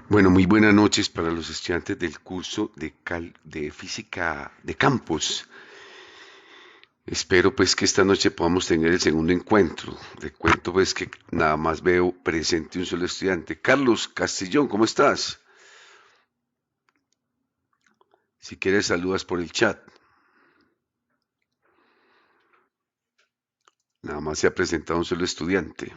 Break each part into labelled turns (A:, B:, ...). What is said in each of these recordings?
A: Bueno, muy buenas noches para los estudiantes del curso de física de campos. Espero pues que esta noche podamos tener el segundo encuentro. Le cuento pues que nada más veo presente un solo estudiante. Carlos Castellón, ¿cómo estás? Si quieres saludas por el chat. Nada más se ha presentado un solo estudiante.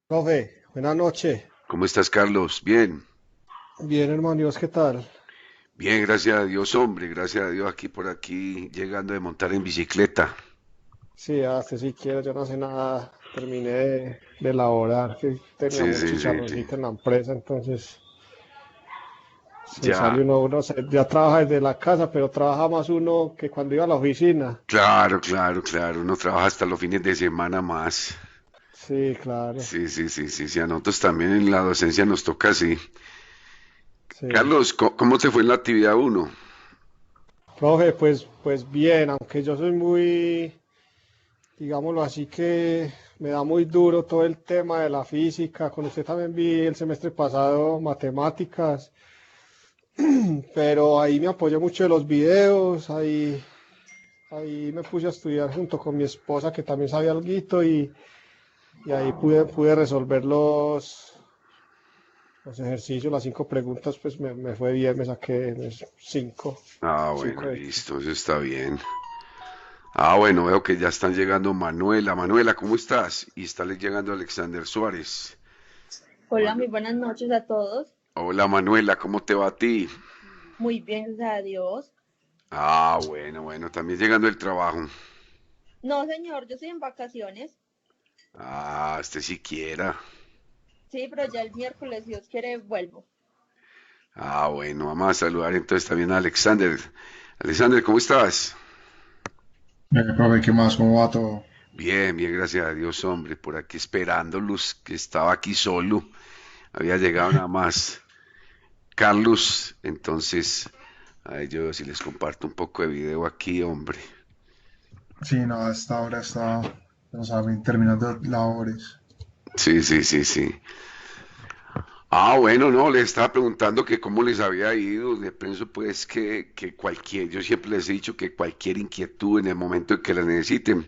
B: Profe, buenas noches.
A: ¿Cómo estás, Carlos? Bien.
B: Bien, hermano, ¿y vos qué tal?
A: Bien, gracias a Dios, hombre. Gracias a Dios aquí por aquí llegando de montar en bicicleta.
B: Sí, hasta si quiero, yo no sé nada. Terminé de elaborar, que
A: Sí,
B: teníamos
A: sí, sí, sí.
B: chicharroncito en la empresa, entonces se
A: Ya.
B: sale uno, ya trabaja desde la casa, pero trabaja más uno que cuando iba a la oficina.
A: Claro, claro, claro. Uno trabaja hasta los fines de semana más.
B: Sí, claro,
A: Sí, sí, sí, sí, sí. A nosotros también en la docencia nos toca así.
B: sí.
A: Carlos, ¿cómo te fue en la actividad uno?
B: Profe, pues bien, aunque yo soy muy, digámoslo así, que me da muy duro todo el tema de la física. Con usted también vi el semestre pasado matemáticas. Pero ahí me apoyé mucho de los videos, ahí me puse a estudiar junto con mi esposa que también sabía alguito y ahí pude resolver los ejercicios, las 5 preguntas, pues me fue bien, me saqué 5,
A: Ah, bueno,
B: 5 X.
A: listo, eso está bien. Ah, bueno, veo que ya están llegando Manuela. Manuela, ¿cómo estás? Y está llegando Alexander Suárez.
C: Hola,
A: Manu-
C: muy buenas noches a todos.
A: Hola, Manuela, ¿cómo te va a ti?
C: Muy bien, gracias a Dios.
A: Ah, bueno, bueno, también llegando el trabajo.
C: No, señor, yo estoy en vacaciones.
A: Ah, este siquiera.
C: Sí, pero ya el miércoles, si Dios quiere, vuelvo.
A: Ah, bueno, vamos a saludar entonces también a Alexander. Alexander, ¿cómo estás?
D: Profe, ¿qué más? ¿Cómo va todo?
A: Bien, bien, gracias a Dios, hombre, por aquí esperándolos, que estaba aquí solo, había llegado nada más Carlos, entonces, ay, yo si les comparto un poco de video aquí, hombre.
D: Sí, no, hasta ahora está, o sea, terminando labores.
A: Sí, sí, sí, sí. Ah, bueno, no, les estaba preguntando que cómo les había ido, de pienso pues que cualquier, yo siempre les he dicho que cualquier inquietud en el momento en que la necesiten,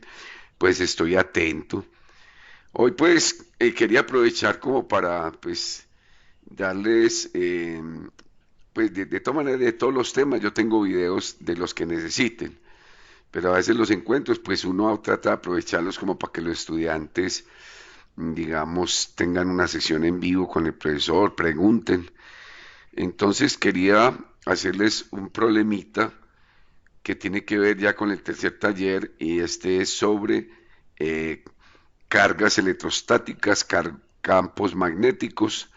A: pues estoy atento. Hoy pues quería aprovechar como para pues darles pues de todas maneras, de todos los temas, yo tengo videos de los que necesiten, pero a veces los encuentros, pues uno trata de aprovecharlos como para que los estudiantes, digamos, tengan una sesión en vivo con el profesor, pregunten. Entonces quería hacerles un problemita que tiene que ver ya con el tercer taller y este es sobre eh, cargas electrostáticas, campos magnéticos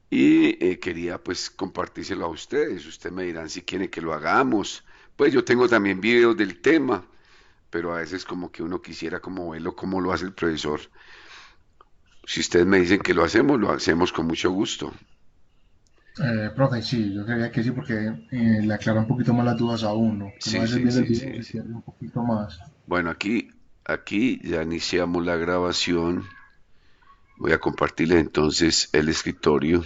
A: y quería pues compartírselo a ustedes. Ustedes me dirán si quieren que lo hagamos. Pues yo tengo también videos del tema, pero a veces como que uno quisiera como verlo como lo hace el profesor. Si ustedes me dicen que lo hacemos con mucho gusto.
D: Profe, sí, yo creía que sí porque le aclara un poquito más las dudas a uno, que uno a
A: Sí,
D: veces
A: sí,
D: viendo el
A: sí,
D: video
A: sí,
D: se
A: sí.
D: pierde un poquito más.
A: Bueno, aquí ya iniciamos la grabación. Voy a compartirles entonces el escritorio.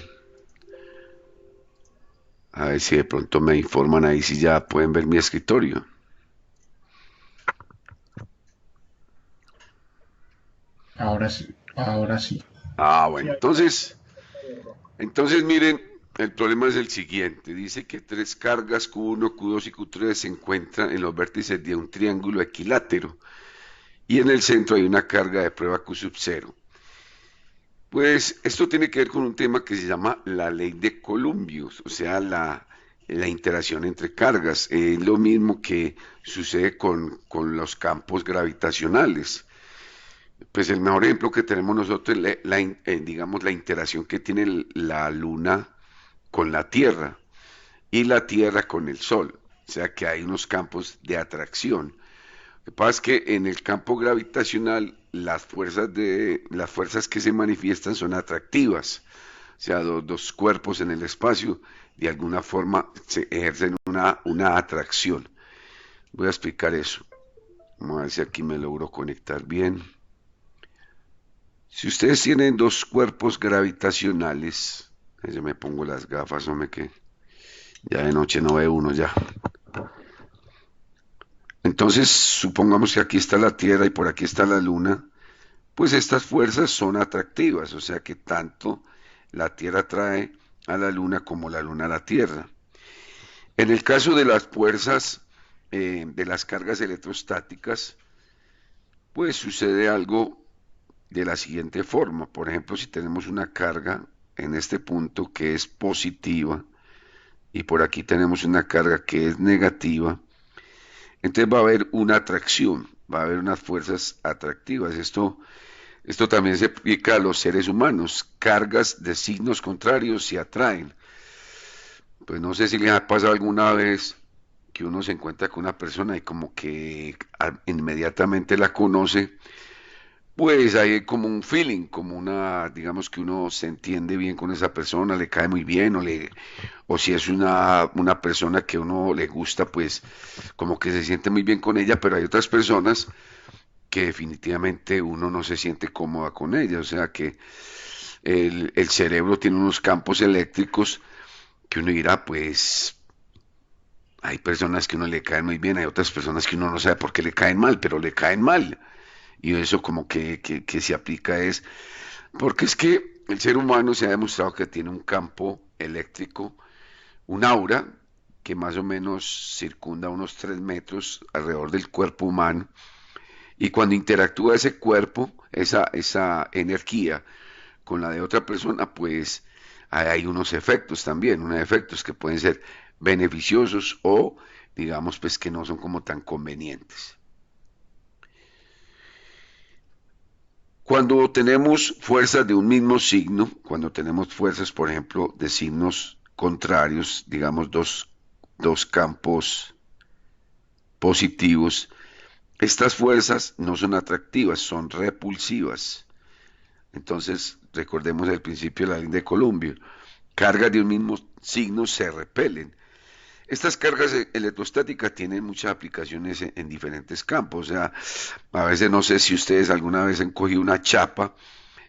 A: A ver si de pronto me informan ahí si ya pueden ver mi escritorio.
D: Ahora sí, ahora sí.
A: Ah,
B: Sí,
A: bueno,
B: ahí
A: entonces miren, el problema es el siguiente. Dice que tres cargas Q1, Q2 y Q3 se encuentran en los vértices de un triángulo equilátero y en el centro hay una carga de prueba Q sub 0. Pues esto tiene que ver con un tema que se llama la ley de Columbius, o sea, la interacción entre cargas. Es lo mismo que sucede con los campos gravitacionales. Pues el mejor ejemplo que tenemos nosotros es digamos, la interacción que tiene la Luna con la Tierra y la Tierra con el Sol. O sea que hay unos campos de atracción. Lo que pasa es que en el campo gravitacional las fuerzas que se manifiestan son atractivas. O sea, dos cuerpos en el espacio de alguna forma se ejercen una atracción. Voy a explicar eso. Vamos a ver si aquí me logro conectar bien. Si ustedes tienen dos cuerpos gravitacionales, yo me pongo las gafas, hombre, que ya de noche no ve uno ya. Entonces, supongamos que aquí está la Tierra y por aquí está la Luna, pues estas fuerzas son atractivas, o sea que tanto la Tierra atrae a la Luna como la Luna a la Tierra. En el caso de las fuerzas de las cargas electrostáticas, pues sucede algo de la siguiente forma. Por ejemplo, si tenemos una carga en este punto que es positiva y por aquí tenemos una carga que es negativa, entonces va a haber una atracción, va a haber unas fuerzas atractivas. Esto también se aplica a los seres humanos. Cargas de signos contrarios se atraen. Pues no sé si les ha pasado alguna vez que uno se encuentra con una persona y como que inmediatamente la conoce, pues hay como un feeling, como una, digamos que uno se entiende bien con esa persona, le cae muy bien, o si es una persona que uno le gusta, pues como que se siente muy bien con ella, pero hay otras personas que definitivamente uno no se siente cómoda con ella, o sea que el cerebro tiene unos campos eléctricos que uno dirá, pues hay personas que uno le caen muy bien, hay otras personas que uno no sabe por qué le caen mal, pero le caen mal. Y eso como que se aplica es, porque es que el ser humano se ha demostrado que tiene un campo eléctrico, un aura, que más o menos circunda unos 3 metros alrededor del cuerpo humano, y cuando interactúa ese cuerpo, esa energía con la de otra persona, pues hay unos efectos también, unos efectos que pueden ser beneficiosos o digamos pues que no son como tan convenientes. Cuando tenemos fuerzas de un mismo signo, cuando tenemos fuerzas, por ejemplo, de signos contrarios, digamos dos campos positivos, estas fuerzas no son atractivas, son repulsivas. Entonces, recordemos el principio de la ley de Coulomb. Cargas de un mismo signo se repelen. Estas cargas electrostáticas tienen muchas aplicaciones en diferentes campos. O sea, a veces no sé si ustedes alguna vez han cogido una chapa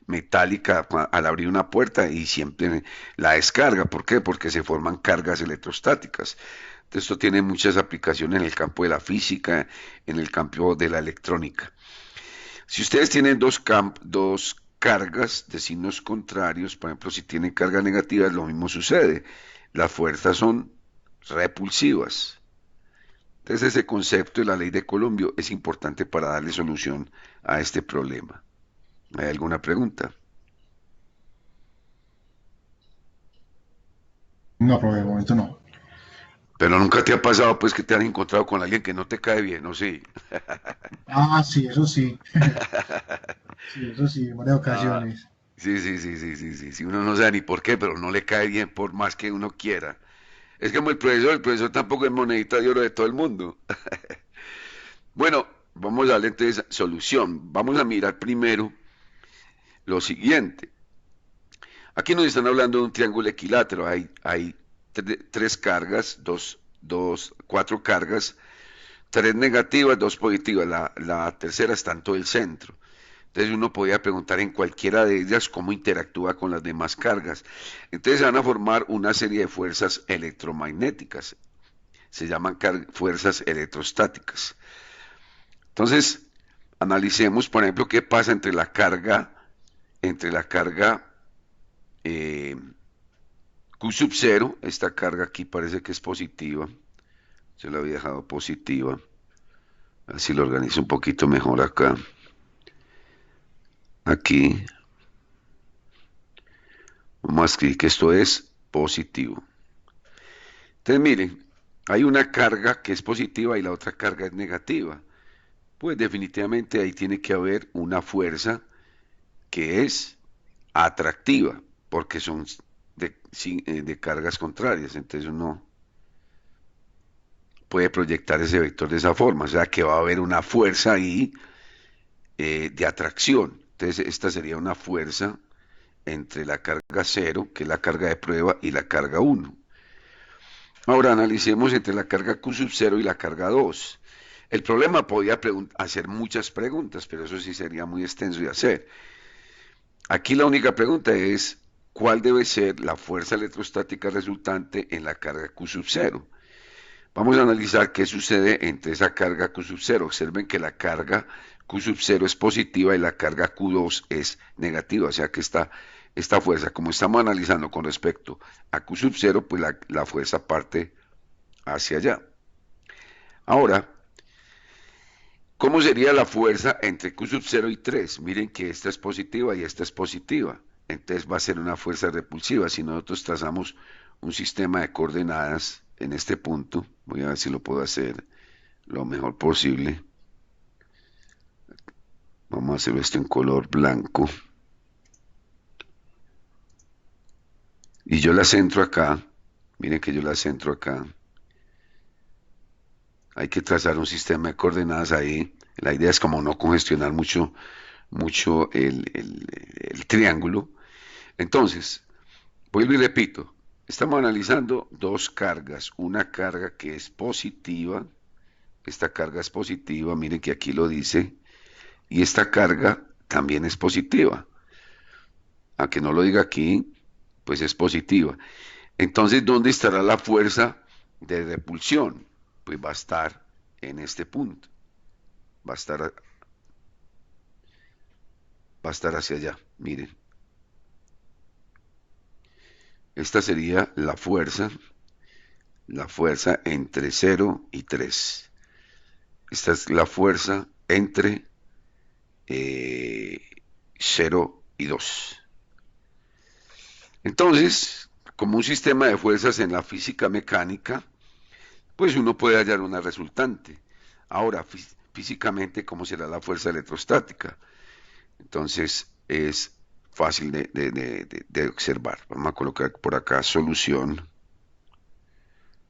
A: metálica al abrir una puerta y siempre la descarga. ¿Por qué? Porque se forman cargas electrostáticas. Esto tiene muchas aplicaciones en el campo de la física, en el campo de la electrónica. Si ustedes tienen dos cargas de signos contrarios, por ejemplo, si tienen cargas negativas, lo mismo sucede. Las fuerzas son repulsivas. Entonces ese concepto de la ley de Coulomb es importante para darle solución a este problema. ¿Hay alguna pregunta?
D: No, profe, de momento no.
A: Pero nunca te ha pasado pues que te han encontrado con alguien que no te cae bien, ¿o sí?
D: Ah, sí, eso sí. Sí, eso sí, en varias
A: Ah,
D: ocasiones.
A: sí, sí, sí, sí, sí, sí, sí. Uno no sabe ni por qué, pero no le cae bien por más que uno quiera. Es como el profesor tampoco es monedita de oro de todo el mundo. Bueno, vamos a darle entonces solución. Vamos a mirar primero lo siguiente. Aquí nos están hablando de un triángulo equilátero. Hay tres cargas, cuatro cargas, tres negativas, dos positivas. La tercera está en todo el centro. Entonces uno podía preguntar en cualquiera de ellas cómo interactúa con las demás cargas. Entonces se van a formar una serie de fuerzas electromagnéticas. Se llaman fuerzas electrostáticas. Entonces, analicemos, por ejemplo, qué pasa entre la carga eh, Q sub 0, esta carga aquí parece que es positiva, se la había dejado positiva, así lo organizo un poquito mejor acá, aquí, vamos a escribir que esto es positivo. Entonces miren, hay una carga que es positiva y la otra carga es negativa, pues definitivamente ahí tiene que haber una fuerza que es atractiva, porque son de cargas contrarias, entonces uno puede proyectar ese vector de esa forma, o sea que va a haber una fuerza ahí de atracción, entonces esta sería una fuerza entre la carga 0, que es la carga de prueba, y la carga 1. Ahora analicemos entre la carga Q sub 0 y la carga 2. El problema podría hacer muchas preguntas, pero eso sí sería muy extenso de hacer. Aquí la única pregunta es, ¿cuál debe ser la fuerza electrostática resultante en la carga Q sub 0? Vamos a analizar qué sucede entre esa carga Q sub 0. Observen que la carga Q sub 0 es positiva y la carga Q2 es negativa, o sea que esta fuerza, como estamos analizando con respecto a Q sub 0, pues la fuerza parte hacia allá. Ahora, ¿cómo sería la fuerza entre Q sub 0 y 3? Miren que esta es positiva y esta es positiva. Entonces va a ser una fuerza repulsiva. Si nosotros trazamos un sistema de coordenadas en este punto, voy a ver si lo puedo hacer lo mejor posible. Vamos a hacer esto en color blanco. Y yo la centro acá. Miren que yo la centro acá. Hay que trazar un sistema de coordenadas ahí. La idea es como no congestionar mucho el triángulo. Entonces, vuelvo y repito, estamos analizando dos cargas. Una carga que es positiva, esta carga es positiva, miren que aquí lo dice, y esta carga también es positiva. Aunque no lo diga aquí, pues es positiva. Entonces, ¿dónde estará la fuerza de repulsión? Pues va a estar en este punto. Va a estar hacia allá, miren. Esta sería la fuerza entre 0 y 3. Esta es la fuerza entre 0 y 2. Entonces, como un sistema de fuerzas en la física mecánica, pues uno puede hallar una resultante. Ahora, físicamente, ¿cómo será la fuerza electrostática? Entonces, es fácil de observar. Vamos a colocar por acá solución.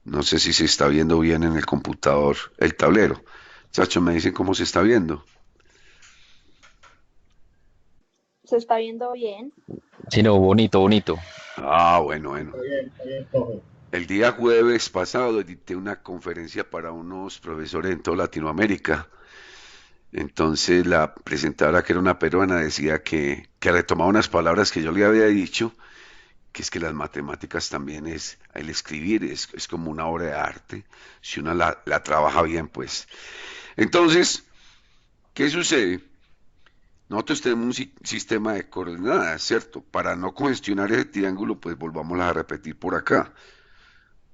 A: No sé si se está viendo bien en el computador el tablero. Chacho, me dicen cómo se está viendo.
C: Se está viendo bien.
E: Sí, no, bonito, bonito.
A: Ah, bueno.
D: Está bien, profe.
A: El día jueves pasado edité una conferencia para unos profesores en toda Latinoamérica. Entonces la presentadora, que era una peruana, decía que retomaba unas palabras que yo le había dicho, que es que las matemáticas también es, el escribir es como una obra de arte, si uno la trabaja bien, pues. Entonces, ¿qué sucede? Nosotros tenemos un sistema de coordenadas, ¿cierto? Para no congestionar ese triángulo, pues volvamos a repetir por acá.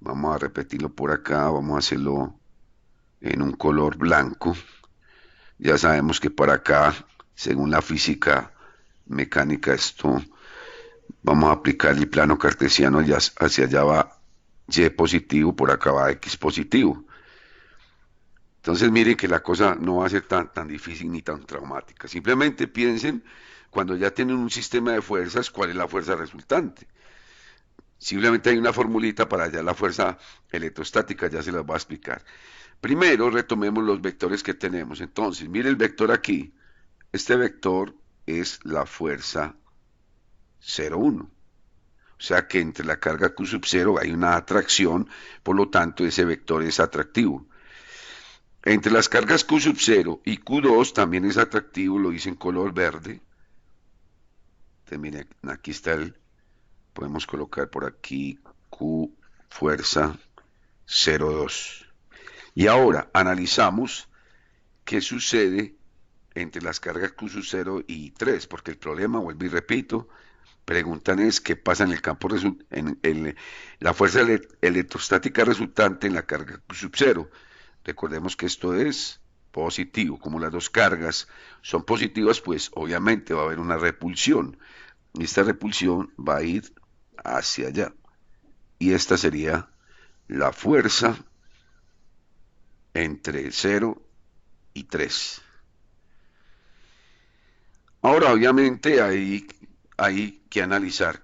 A: Vamos a repetirlo por acá, vamos a hacerlo en un color blanco. Ya sabemos que para acá, según la física mecánica, esto vamos a aplicar el plano cartesiano, ya hacia allá va Y positivo, por acá va X positivo. Entonces miren que la cosa no va a ser tan difícil ni tan traumática. Simplemente piensen, cuando ya tienen un sistema de fuerzas, ¿cuál es la fuerza resultante? Simplemente hay una formulita para hallar la fuerza electrostática, ya se las voy a explicar. Primero retomemos los vectores que tenemos. Entonces, mire el vector aquí. Este vector es la fuerza 0,1. O sea que entre la carga Q sub 0 hay una atracción, por lo tanto ese vector es atractivo. Entre las cargas Q sub 0 y Q2 también es atractivo, lo hice en color verde. Entonces, miren, aquí está podemos colocar por aquí Q fuerza 0,2. Y ahora analizamos qué sucede entre las cargas Q sub 0 y 3, porque el problema, vuelvo y repito, preguntan es qué pasa en el campo, la fuerza electrostática resultante en la carga Q sub 0. Recordemos que esto es positivo, como las dos cargas son positivas, pues obviamente va a haber una repulsión, y esta repulsión va a ir hacia allá, y esta sería la fuerza entre 0 y 3. Ahora, obviamente, hay que analizar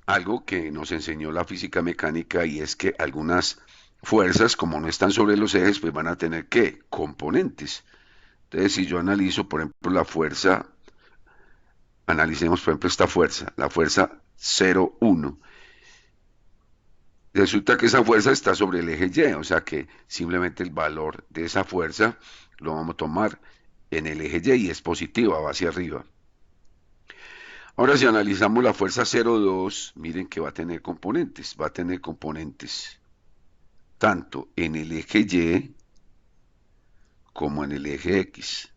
A: algo que nos enseñó la física mecánica, y es que algunas fuerzas, como no están sobre los ejes, pues van a tener ¿qué? Componentes. Entonces, si yo analizo, por ejemplo, la fuerza, analicemos, por ejemplo, esta fuerza, la fuerza 0,1. Resulta que esa fuerza está sobre el eje Y, o sea que simplemente el valor de esa fuerza lo vamos a tomar en el eje Y es positiva, va hacia arriba. Ahora, si analizamos la fuerza 0,2, miren que va a tener componentes. Va a tener componentes tanto en el eje Y como en el eje X.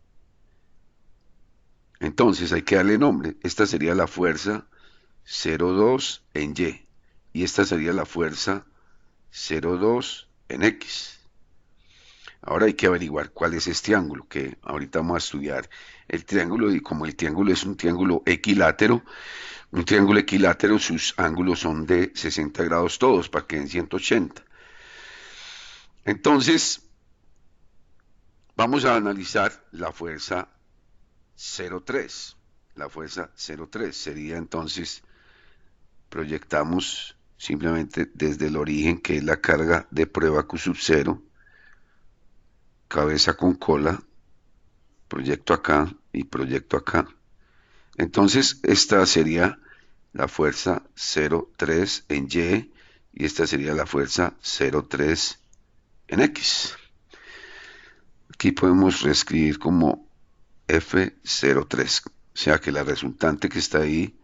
A: Entonces hay que darle nombre. Esta sería la fuerza 0,2 en Y. Y esta sería la fuerza 0,2 en X. Ahora hay que averiguar cuál es este ángulo, que ahorita vamos a estudiar el triángulo, y como el triángulo es un triángulo equilátero, sus ángulos son de 60 grados todos, para que den 180. Entonces, vamos a analizar la fuerza 0,3. La fuerza 0,3 sería entonces, proyectamos simplemente desde el origen, que es la carga de prueba Q sub 0, cabeza con cola, proyecto acá y proyecto acá. Entonces, esta sería la fuerza 0,3 en Y esta sería la fuerza 0,3 en X. Aquí podemos reescribir como F03, o sea que la resultante que está ahí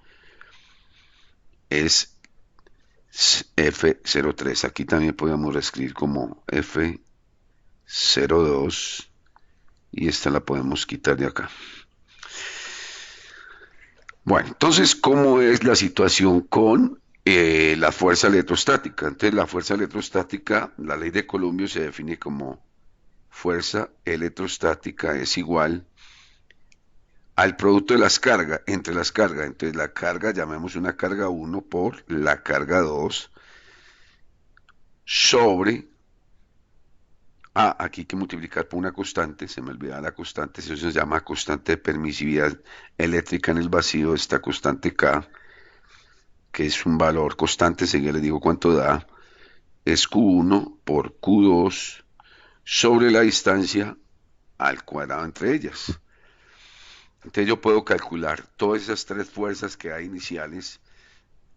A: es F03. Aquí también podemos reescribir como F02 y esta la podemos quitar de acá. Bueno, entonces, ¿cómo es la situación con la fuerza electrostática? Entonces, la fuerza electrostática, la ley de Coulomb se define como fuerza electrostática es igual al producto de las cargas, entre las cargas. Entonces, la carga, llamemos una carga 1 por la carga 2 sobre... aquí hay que multiplicar por una constante, se me olvidaba la constante, eso se llama constante de permisividad eléctrica en el vacío, esta constante K, que es un valor constante, seguida les digo cuánto da, es Q1 por Q2 sobre la distancia al cuadrado entre ellas. Entonces yo puedo calcular todas esas tres fuerzas que hay iniciales,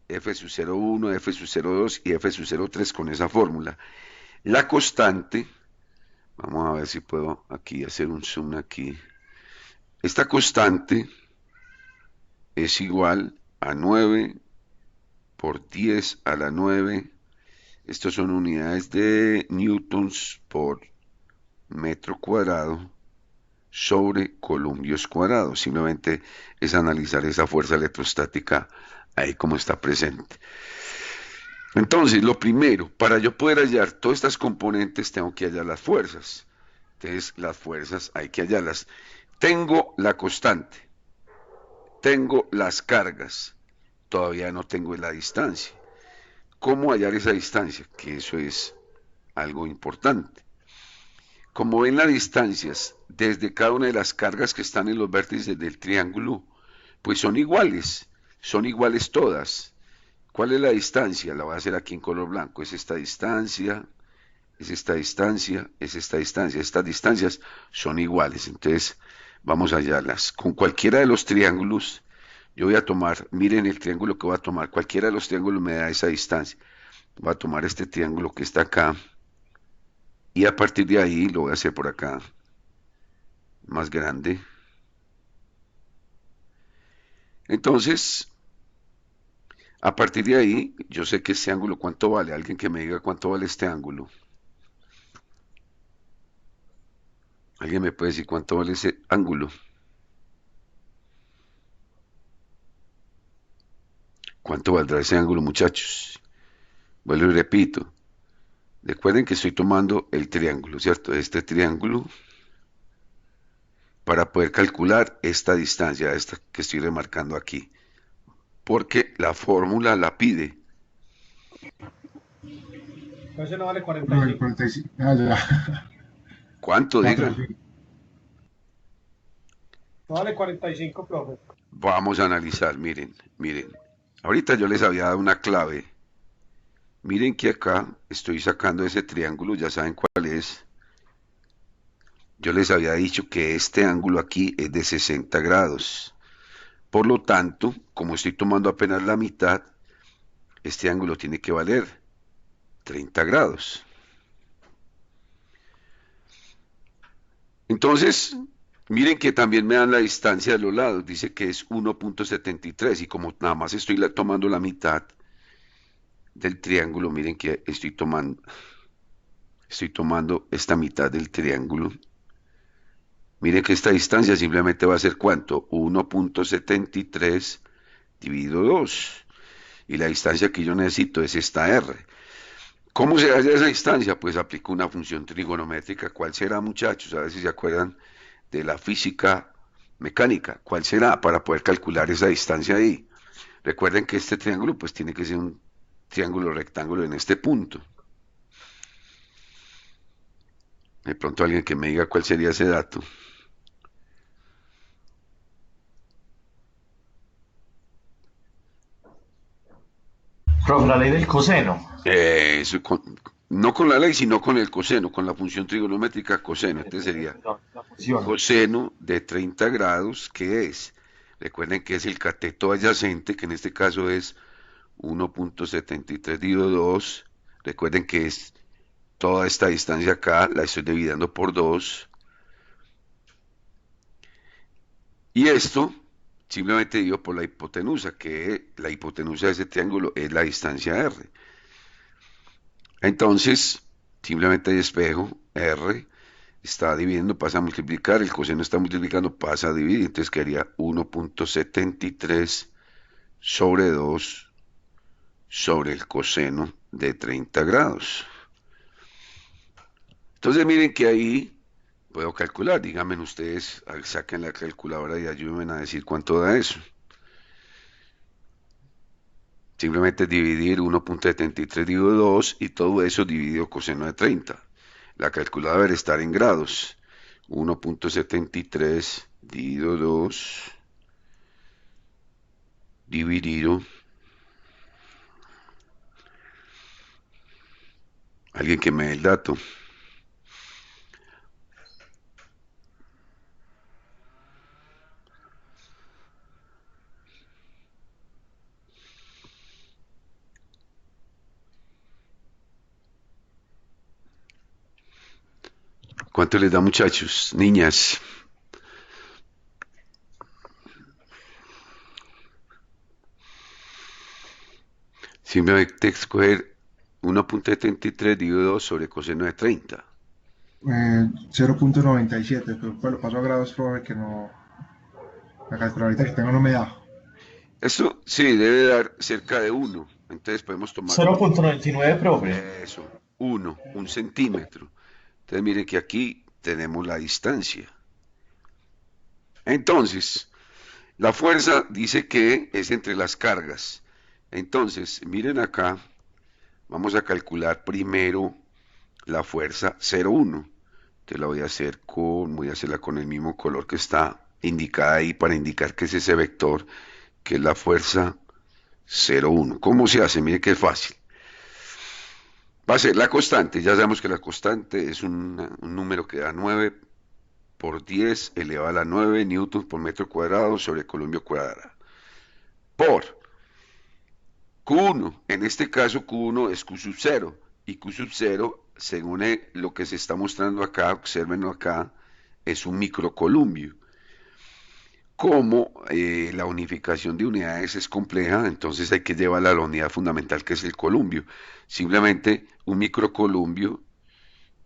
A: F sub 0,1, F sub 0,2 y F sub 0,3 con esa fórmula. La constante, vamos a ver si puedo aquí hacer un zoom aquí. Esta constante es igual a 9 por 10 a la 9. Estos son unidades de newtons por metro cuadrado sobre columpios cuadrados. Simplemente es analizar esa fuerza electrostática ahí como está presente. Entonces, lo primero, para yo poder hallar todas estas componentes, tengo que hallar las fuerzas. Entonces, las fuerzas hay que hallarlas. Tengo la constante, tengo las cargas, todavía no tengo la distancia. ¿Cómo hallar esa distancia? Que eso es algo importante. Como ven, las distancias desde cada una de las cargas que están en los vértices del triángulo, pues son iguales todas. ¿Cuál es la distancia? La voy a hacer aquí en color blanco. Es esta distancia, es esta distancia, es esta distancia. Estas distancias son iguales, entonces vamos a hallarlas. Con cualquiera de los triángulos, yo voy a tomar, miren el triángulo que voy a tomar, cualquiera de los triángulos me da esa distancia. Voy a tomar este triángulo que está acá, y a partir de ahí lo voy a hacer por acá, más grande. Entonces, a partir de ahí, yo sé que este ángulo, ¿cuánto vale? Alguien que me diga cuánto vale este ángulo. ¿Alguien me puede decir cuánto vale ese ángulo? ¿Cuánto valdrá ese ángulo, muchachos? Vuelvo y repito. Recuerden que estoy tomando el triángulo, ¿cierto? Este triángulo, para poder calcular esta distancia, esta que estoy remarcando aquí. Porque la fórmula la pide.
B: Ese no vale
D: No,
B: 45.
D: 45. Ah, ya.
A: ¿Cuánto, diga?
B: No vale 45, profe.
A: Vamos a analizar, miren. Ahorita yo les había dado una clave. Miren que acá estoy sacando ese triángulo, ya saben cuál es. Yo les había dicho que este ángulo aquí es de 60 grados. Por lo tanto, como estoy tomando apenas la mitad, este ángulo tiene que valer 30 grados. Entonces, Miren que también me dan la distancia de los lados, dice que es 1.73 y como nada más estoy tomando la mitad del triángulo, miren que estoy tomando esta mitad del triángulo. Miren que esta distancia simplemente va a ser ¿cuánto? 1.73 dividido 2. Y la distancia que yo necesito es esta R. ¿Cómo se hace esa distancia? Pues aplico una función trigonométrica. ¿Cuál será, muchachos? A ver si se acuerdan de la física mecánica. ¿Cuál será para poder calcular esa distancia ahí? Recuerden que este triángulo pues tiene que ser un triángulo rectángulo en este punto. De pronto alguien que me diga cuál sería ese dato.
F: Profe, la ley del coseno.
A: No con la ley, sino con el coseno, con la función trigonométrica coseno. Entonces sería
F: La función.
A: coseno de 30 grados, ¿qué es? Recuerden que es el cateto adyacente, que en este caso es 1.73 dividido 2. Recuerden que es toda esta distancia acá, la estoy dividiendo por 2. Y esto simplemente divido por la hipotenusa, que la hipotenusa de ese triángulo es la distancia R. Entonces, simplemente despejo R, está dividiendo, pasa a multiplicar, el coseno está multiplicando, pasa a dividir, entonces quedaría 1.73 sobre 2 sobre el coseno de 30 grados. Entonces miren que ahí puedo calcular, díganme ustedes, saquen la calculadora y ayúdenme a decir cuánto da eso. Simplemente dividir 1.73 dividido 2 y todo eso dividido coseno de 30. La calculadora debe estar en grados. 1.73 dividido 2 dividido. Alguien que me dé el dato. ¿Cuánto les da, muchachos? Niñas. Simplemente escoger 1.73 dividido 2 sobre coseno de 30.
D: 0.97, pero pues lo paso a grados, profe, que no, la calculadora que tengo no me da.
A: Esto sí debe dar cerca de 1. Entonces podemos tomar
F: 0.99, profe.
A: eso, 1, 1 centímetro. Entonces miren que aquí tenemos la distancia. Entonces, la fuerza dice que es entre las cargas. Entonces, miren acá, vamos a calcular primero la fuerza 0,1. Entonces la voy a hacerla con el mismo color que está indicada ahí para indicar que es ese vector, que es la fuerza 0,1. ¿Cómo se hace? Miren que es fácil. Va a ser la constante, ya sabemos que la constante es un número que da 9 por 10 elevado a la 9 newtons por metro cuadrado sobre columbio cuadrado. Por Q1, en este caso Q1 es Q sub 0, y Q sub 0, según lo que se está mostrando acá, observenlo acá, es un microcolumbio. Como la unificación de unidades es compleja, entonces hay que llevarla a la unidad fundamental que es el columbio. Simplemente un microcolumbio,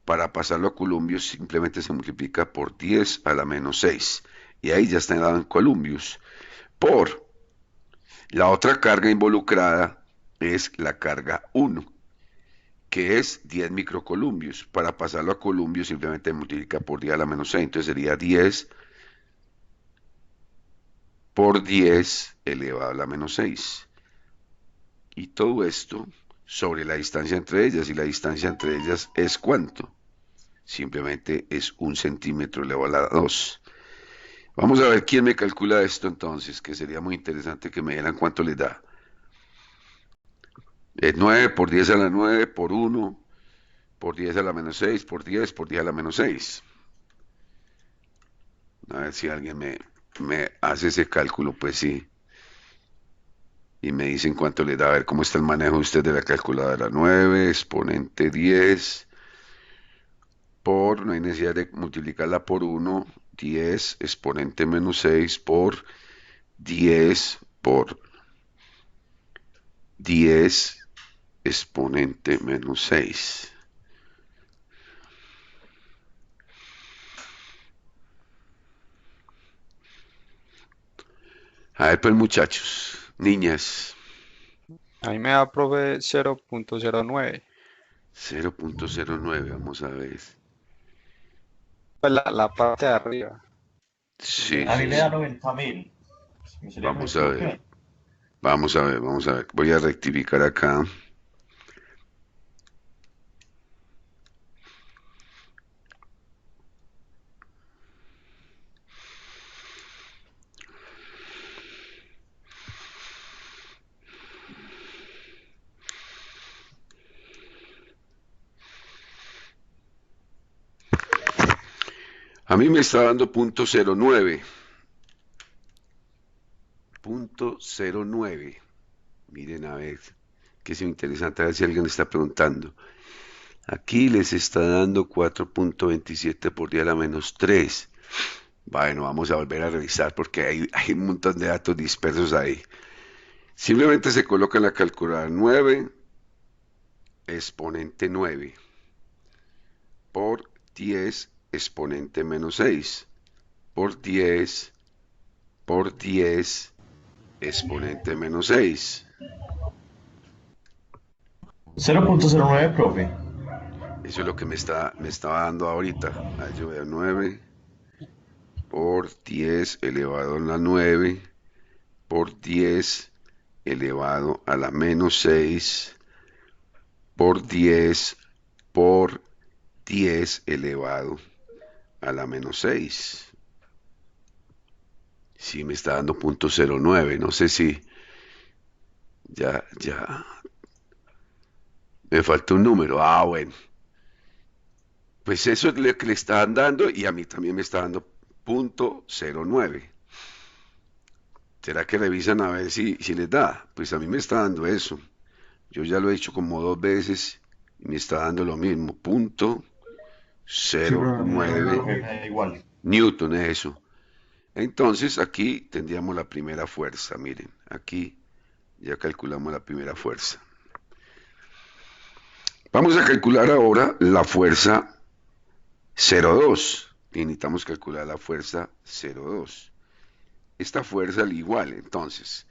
A: para pasarlo a columbio, simplemente se multiplica por 10 a la menos 6. Y ahí ya está dado en columbios. Por la otra carga involucrada es la carga 1, que es 10 microcolumbios. Para pasarlo a columbios simplemente multiplica por 10 a la menos 6. Entonces sería 10 por 10 elevado a la menos 6. Y todo esto sobre la distancia entre ellas. Y la distancia entre ellas es ¿cuánto? Simplemente es 1 centímetro elevado a la 2. Vamos a ver quién me calcula esto entonces, que sería muy interesante que me dieran cuánto les da. Es 9 por 10 a la 9 por 1 por 10 a la menos 6 por 10 por 10 a la menos 6. A ver si alguien me hace ese cálculo, pues sí. Y me dicen cuánto les da. A ver cómo está el manejo usted de la calculadora. 9 exponente 10 por, no hay necesidad de multiplicarla por 1, 10 exponente menos 6 por 10 por 10 exponente menos 6. A ver, pues muchachos, niñas,
G: Ahí me da, profe, 0.09.
A: 0.09, vamos a ver.
G: Pues la parte de arriba.
A: Sí,
F: A mí
A: sí,
F: me da
A: sí.
F: 90.000. Me sería
A: Vamos a ver,
F: 90.000.
A: vamos a ver, vamos a ver. Voy a rectificar acá. A mí me está dando .09. .09. Miren a ver, que es interesante, a ver si alguien está preguntando. Aquí les está dando 4.27 por 10 a la menos 3. Bueno, vamos a volver a revisar porque hay un montón de datos dispersos ahí. Simplemente se coloca en la calculadora 9 exponente 9 por 10 exponente menos 6 por 10 por 10 exponente menos 6.
F: 0.09, profe.
A: Eso es lo que me estaba dando ahorita. Ahí yo veo 9 por 10 elevado a la 9 por 10 elevado a la menos 6 por 10 por 10 elevado a la menos 6. Sí, me está dando .09. No sé si ya me falta un número. Ah, bueno. Pues eso es lo que le estaban dando y a mí también me está dando .09. ¿Será que revisan a ver si les da? Pues a mí me está dando eso. Yo ya lo he hecho como 2 veces y me está dando lo mismo. Punto
D: Sí,
A: cero
D: profe, me da
F: Sí,
A: nueve
F: profe,
D: igual.
F: me da igual.
A: Newton es eso. Entonces aquí tendríamos la primera fuerza. Miren, aquí ya calculamos la primera fuerza. Vamos a calcular ahora la fuerza 0,2. Y necesitamos calcular la fuerza 0,2. Esta fuerza al igual, entonces,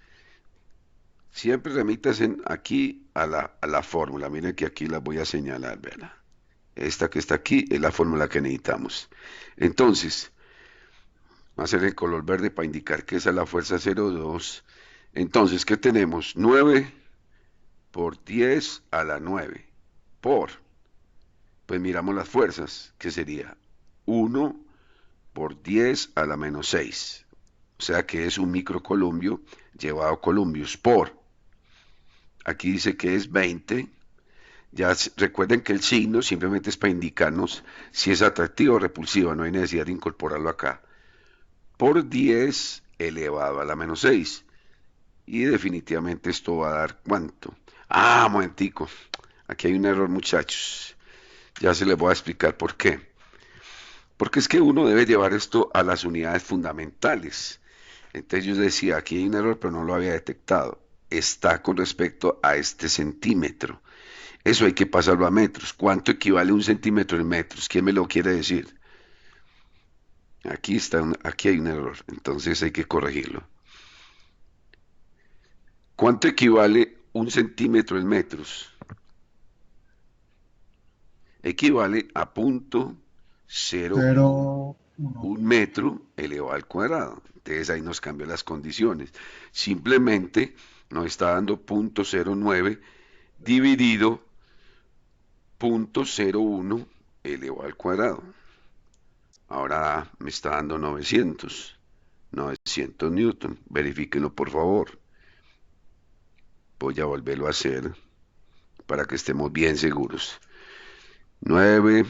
A: siempre remítanse aquí a la fórmula. Miren que aquí la voy a señalar, ¿verdad? Esta que está aquí es la fórmula que necesitamos. Entonces, va a ser el color verde para indicar que esa es la fuerza 0,2. Entonces, ¿qué tenemos? 9 por 10 a la 9 por, pues miramos las fuerzas, que sería 1 por 10 a la menos 6. O sea que es un microcolumbio llevado a columbios por, aquí dice que es 20. Ya recuerden que el signo simplemente es para indicarnos si es atractivo o repulsivo, no hay necesidad de incorporarlo acá. Por 10 elevado a la menos 6. Y definitivamente esto va a dar ¿cuánto? Ah, momentico. Aquí hay un error, muchachos. Ya se les voy a explicar por qué. Porque es que uno debe llevar esto a las unidades fundamentales. Entonces yo decía, aquí hay un error, pero no lo había detectado. Está con respecto a este centímetro. Eso hay que pasarlo a metros. ¿Cuánto equivale un centímetro en metros? ¿Quién me lo quiere decir? Aquí hay un error, entonces hay que corregirlo. ¿Cuánto equivale un centímetro en metros? Equivale a
D: Pero, uno.
A: 0,1 metro elevado al cuadrado. Entonces ahí nos cambian las condiciones. Simplemente nos está dando .09 dividido .01 elevado al cuadrado. Ahora me está dando 900 Newton. Verifíquenlo por favor. Voy a volverlo a hacer para que estemos bien seguros. 9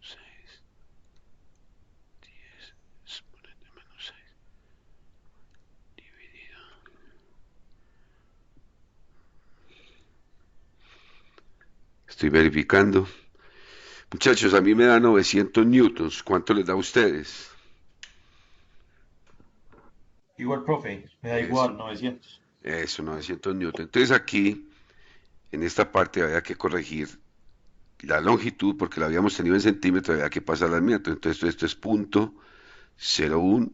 A: 6, Estoy verificando. Muchachos, a mí me da 900 newtons. ¿Cuánto les da a ustedes?
F: Igual, profe, me da
A: Eso,
F: igual, 900.
A: eso, 900 newtons. Entonces aquí, en esta parte, había que corregir la longitud, porque la habíamos tenido en centímetros, había que pasarla en metros. Entonces esto es 0.01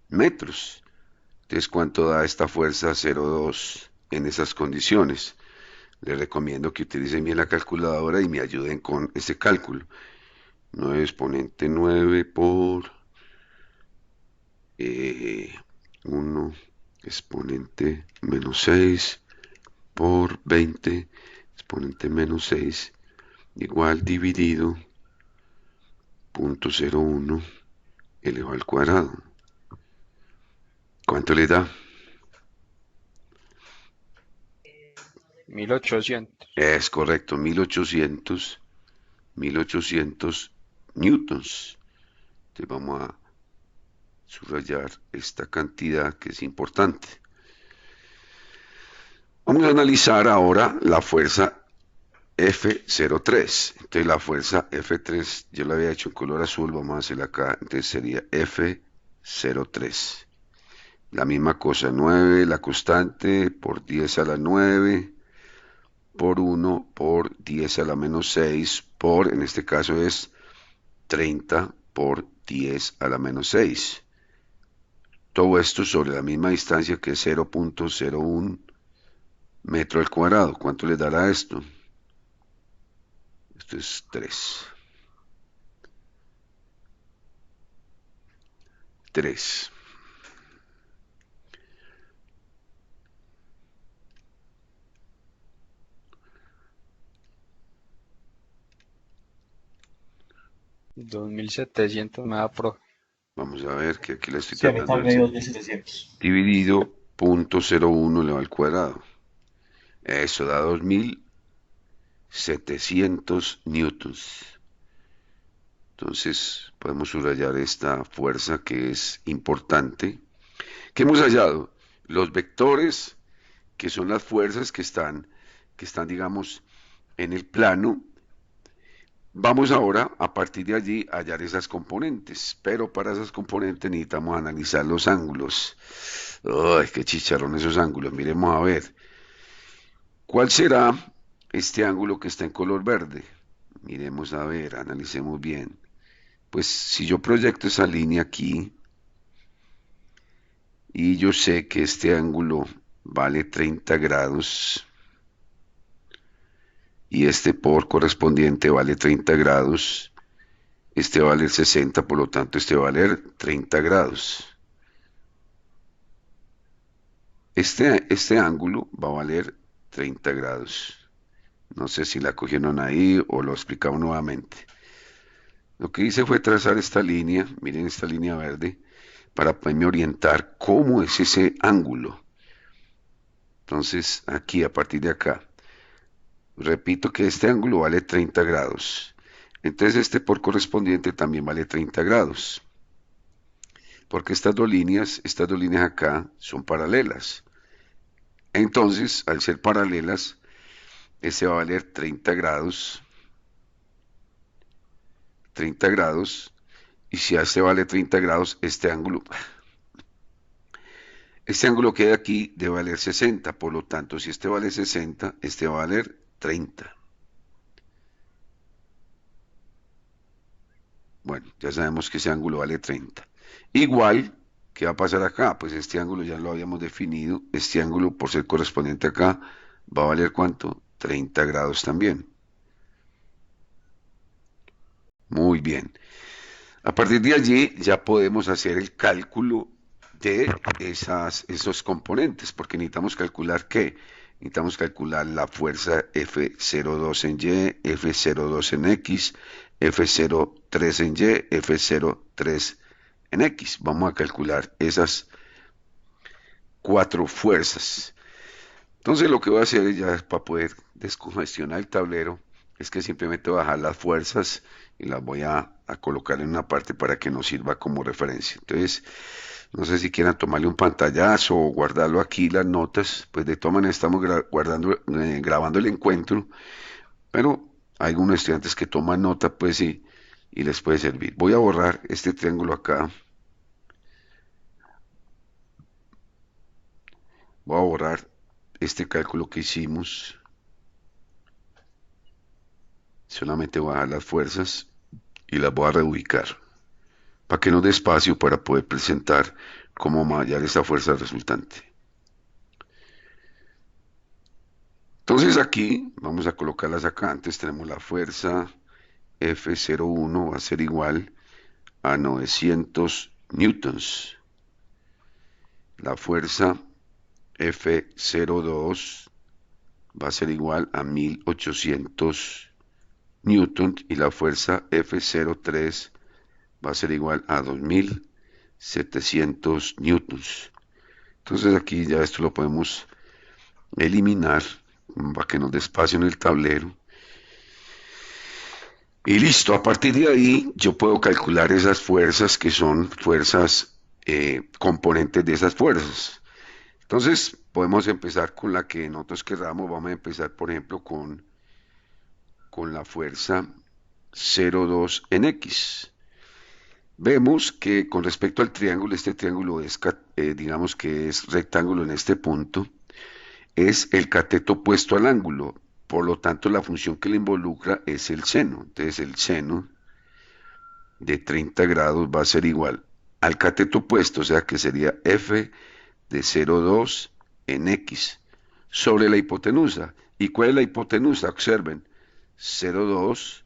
A: metros. Entonces, ¿cuánto da esta fuerza 0.2 en esas condiciones? Les recomiendo que utilicen bien la calculadora y me ayuden con ese cálculo. 9 exponente 9 por 1 exponente menos 6 por 20 exponente menos 6 igual dividido 0.01 elevado al cuadrado. ¿Cuánto le da?
G: 1800.
A: Es correcto, 1800 newtons. Entonces vamos a subrayar esta cantidad que es importante. Vamos a analizar ahora la fuerza F03. Entonces la fuerza F3, yo la había hecho en color azul, vamos a hacerla acá. Entonces sería F03. La misma cosa, 9, la constante, por 10 a la 9, por 1, por 10 a la menos 6, por, en este caso es 30 por 10 a la menos 6. Todo esto sobre la misma distancia que es 0.01 metro al cuadrado. ¿Cuánto le dará esto? Esto es 3. 3.
G: $2700 me da, profe.
A: Vamos a ver que aquí la estoy
F: Sí, a mí
A: tratando de
F: también me
A: hacer.
F: dio 1700.
A: Dividido 0.01 elevado al cuadrado. Eso da 2700 newtons. Entonces podemos subrayar esta fuerza que es importante. ¿Qué hemos hallado? Los vectores, que son las fuerzas que están, digamos, en el plano. Vamos ahora, a partir de allí, a hallar esas componentes. Pero para esas componentes necesitamos analizar los ángulos. ¡Ay, qué chicharrón esos ángulos! Miremos a ver. ¿Cuál será este ángulo que está en color verde? Miremos a ver, analicemos bien. Pues si yo proyecto esa línea aquí, y yo sé que este ángulo vale 30 grados, y este por correspondiente vale 30 grados, este va a valer 60, por lo tanto este va a valer 30 grados. Este ángulo va a valer 30 grados. No sé si la cogieron ahí o lo explicamos nuevamente. Lo que hice fue trazar esta línea, miren esta línea verde, para poderme orientar cómo es ese ángulo. Entonces, aquí, a partir de acá, repito que este ángulo vale 30 grados. Entonces, este por correspondiente también vale 30 grados. Porque estas dos líneas acá son paralelas. Entonces, al ser paralelas, este va a valer 30 grados. 30 grados. Y si a este vale 30 grados, este ángulo que hay aquí debe valer 60. Por lo tanto, si este vale 60, este va a valer 30. Bueno, ya sabemos que ese ángulo vale 30. Igual, ¿qué va a pasar acá? Pues este ángulo ya lo habíamos definido. Este ángulo, por ser correspondiente acá, va a valer ¿cuánto? 30 grados también. Muy bien. A partir de allí ya podemos hacer el cálculo de esos componentes, porque necesitamos calcular ¿qué? Necesitamos calcular la fuerza F02 en Y, F02 en X, F03 en Y, F03 en X. Vamos a calcular esas 4 fuerzas. Entonces lo que voy a hacer ya para poder descongestionar el tablero es que simplemente voy a bajar las fuerzas y las voy a colocar en una parte para que nos sirva como referencia. Entonces, no sé si quieran tomarle un pantallazo o guardarlo aquí las notas, pues de todas maneras estamos grabando el encuentro, pero hay algunos estudiantes que toman nota, pues, y les puede servir. Voy a borrar este triángulo acá. Voy a borrar este cálculo que hicimos. Solamente voy a dejar las fuerzas y las voy a reubicar para que nos dé espacio para poder presentar cómo vamos a hallar esa fuerza resultante. Entonces aquí vamos a colocarlas acá. Antes tenemos la fuerza F01 va a ser igual a 900 newtons. La fuerza F02 va a ser igual a 1800 newtons y la fuerza F03 va a ser igual a 2700 newtons. Entonces aquí ya esto lo podemos eliminar para que nos dé espacio en el tablero. Y listo, a partir de ahí yo puedo calcular esas fuerzas que son fuerzas componentes de esas fuerzas. Entonces podemos empezar con la que nosotros queramos. Vamos a empezar por ejemplo con la fuerza 0,2 en X. Vemos que con respecto al triángulo, este triángulo es, digamos que es rectángulo en este punto, es el cateto opuesto al ángulo, por lo tanto la función que le involucra es el seno. Entonces el seno de 30 grados va a ser igual al cateto opuesto, o sea que sería f de 0,2 en X sobre la hipotenusa. ¿Y cuál es la hipotenusa? Observen, 0,2,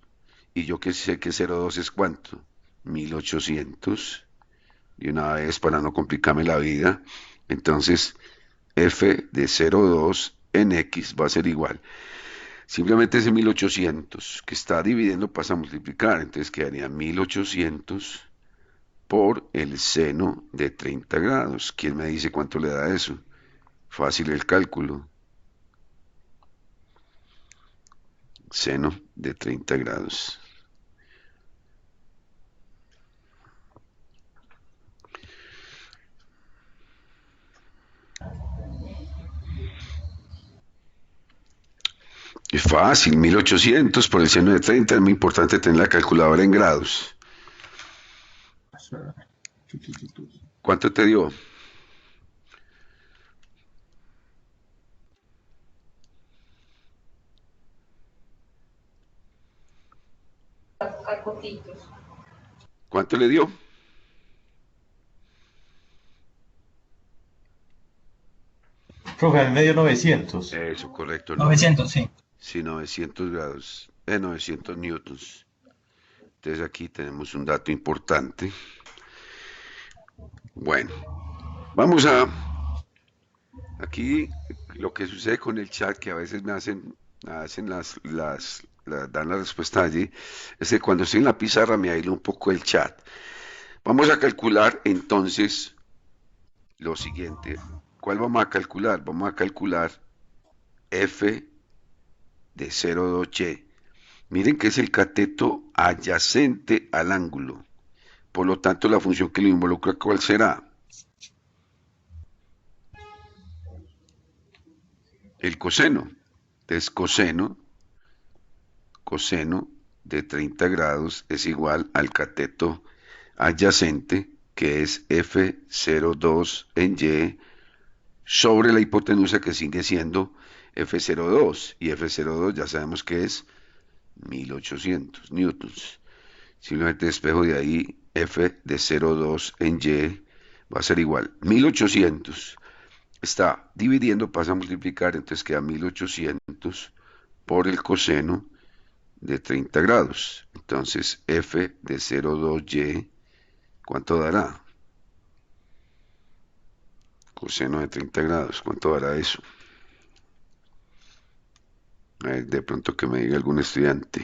A: y yo que sé que 0,2 es ¿cuánto? 1800, y una vez para no complicarme la vida, entonces f de 0,2 en X va a ser igual. Simplemente ese 1800 que está dividiendo pasa a multiplicar, entonces quedaría 1800 por el seno de 30 grados. ¿Quién me dice cuánto le da eso? Fácil el cálculo. Seno de 30 grados. Es fácil, 1800 por el seno de 30, es muy importante tener la calculadora en grados. ¿Cuánto te dio? ¿Cuánto le dio?
F: Profe, al medio 900.
A: Eso, correcto.
H: 900, sí.
A: Sí, 900 grados, 900 newtons. Entonces aquí tenemos un dato importante. Bueno, vamos a... Aquí lo que sucede con el chat, que a veces me hacen dan la respuesta allí, es que cuando estoy en la pizarra me aíslo un poco el chat. Vamos a calcular entonces lo siguiente. ¿Cuál vamos a calcular? Vamos a calcular f de 0,2y. Miren que es el cateto adyacente al ángulo. Por lo tanto, la función que lo involucra, ¿cuál será? El coseno. Entonces, coseno de 30 grados es igual al cateto adyacente, que es F02 en Y, sobre la hipotenusa, que sigue siendo F02, y F02 ya sabemos que es 1800 newtons. Simplemente despejo de ahí, F de 0,2 en Y va a ser igual. 1800 está dividiendo, pasa a multiplicar, entonces queda 1800 por el coseno de 30 grados. Entonces F de 0,2Y, ¿cuánto dará? Coseno de 30 grados, ¿cuánto dará eso? A ver, de pronto que me diga algún estudiante.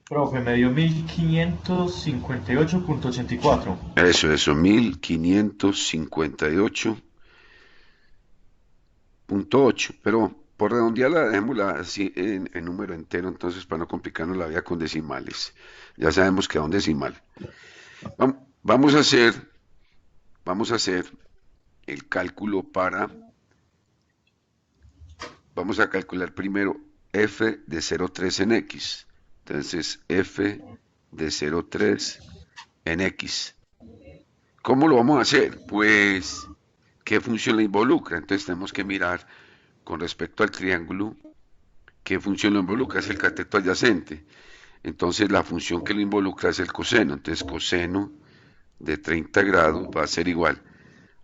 F: Profe, me dio 1558.84.
A: Eso, 1558.8. Pero por redondearla, dejémosla así en número entero, entonces para no complicarnos la vida con decimales. Ya sabemos que da un decimal. Vamos a hacer el cálculo para... Vamos a calcular primero f de 0,3 en x. Entonces, f de 0,3 en x. ¿Cómo lo vamos a hacer? Pues, ¿qué función le involucra? Entonces tenemos que mirar con respecto al triángulo, ¿qué función lo involucra? Es el cateto adyacente. Entonces la función que lo involucra es el coseno. Entonces coseno de 30 grados va a ser igual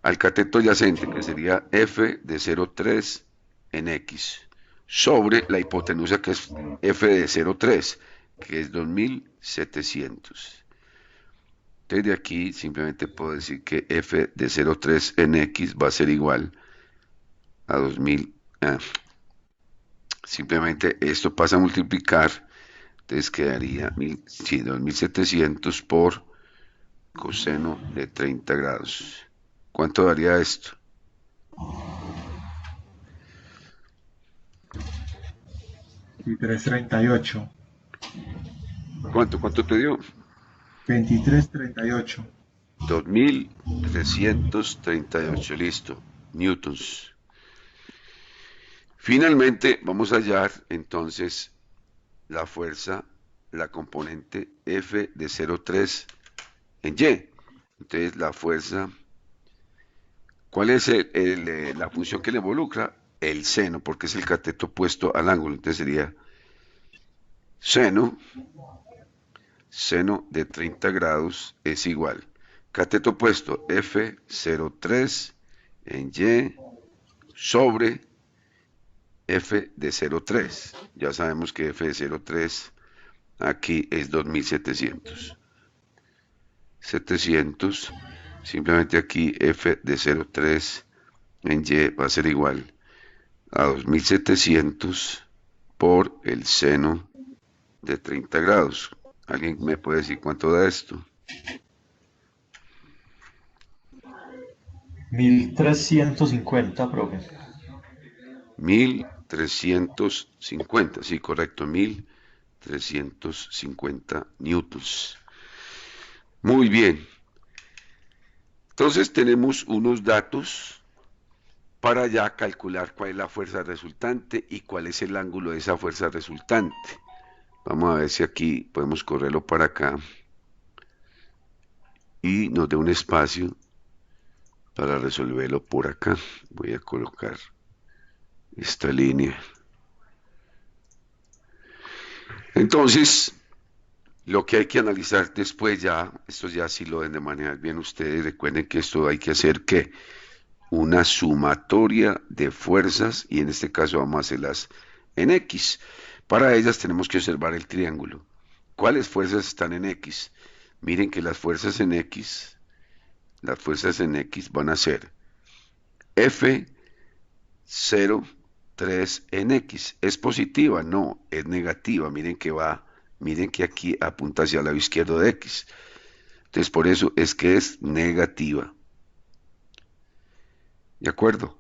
A: al cateto adyacente, que sería f de 0,3 en x, sobre la hipotenusa, que es f de 0,3, que es 2700. Entonces de aquí simplemente puedo decir que f de 0,3 en x va a ser igual a 2000. Simplemente esto pasa a multiplicar, entonces quedaría 2700 por coseno de 30 grados. ¿Cuánto daría esto?
D: Y 338.
A: ¿Cuánto te dio?
D: 2338.
A: 2338, listo, newtons. Finalmente vamos a hallar entonces la fuerza, la componente F de 0,3 en Y. Entonces la fuerza, ¿cuál es la función que le involucra? El seno, porque es el cateto opuesto al ángulo. Entonces sería seno de 30 grados es igual. Cateto opuesto, F 0,3 en Y sobre F de 0,3. Ya sabemos que F de 0,3 aquí es 2700. 700, simplemente aquí F de 0,3 en Y va a ser igual a 2700 por el seno de 30 grados. ¿Alguien me puede decir cuánto da esto?
F: 1350, profe.
A: 1350, sí, correcto, 1350 newtons. Muy bien. Entonces tenemos unos datos para ya calcular cuál es la fuerza resultante y cuál es el ángulo de esa fuerza resultante. Vamos a ver si aquí podemos correrlo para acá y nos dé un espacio para resolverlo por acá. Voy a colocar esta línea. Entonces, lo que hay que analizar después ya, esto ya sí lo deben de manejar bien ustedes. Recuerden que esto hay que hacer ¿qué? Una sumatoria de fuerzas, y en este caso vamos a hacerlas en X. Para ellas tenemos que observar el triángulo. ¿Cuáles fuerzas están en X? Miren que las fuerzas en X van a ser F 0,3 en X. ¿Es positiva? No, es negativa. Miren que aquí apunta hacia el lado izquierdo de X. Entonces por eso es que es negativa. ¿De acuerdo?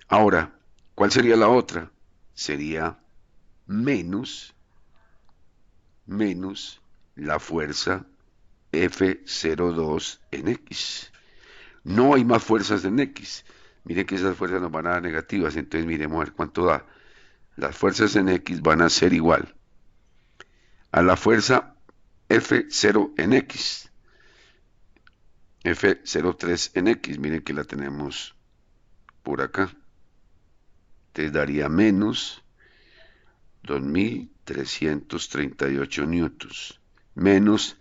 A: Ahora, ¿cuál sería la otra? Sería menos la fuerza F02 en X. No hay más fuerzas en X. Miren que esas fuerzas nos van a dar negativas. Entonces miremos a ver cuánto da. Las fuerzas en X van a ser igual a la fuerza F0 en X. F03 en X. Miren que la tenemos por acá. Te daría menos 2338 newtons, menos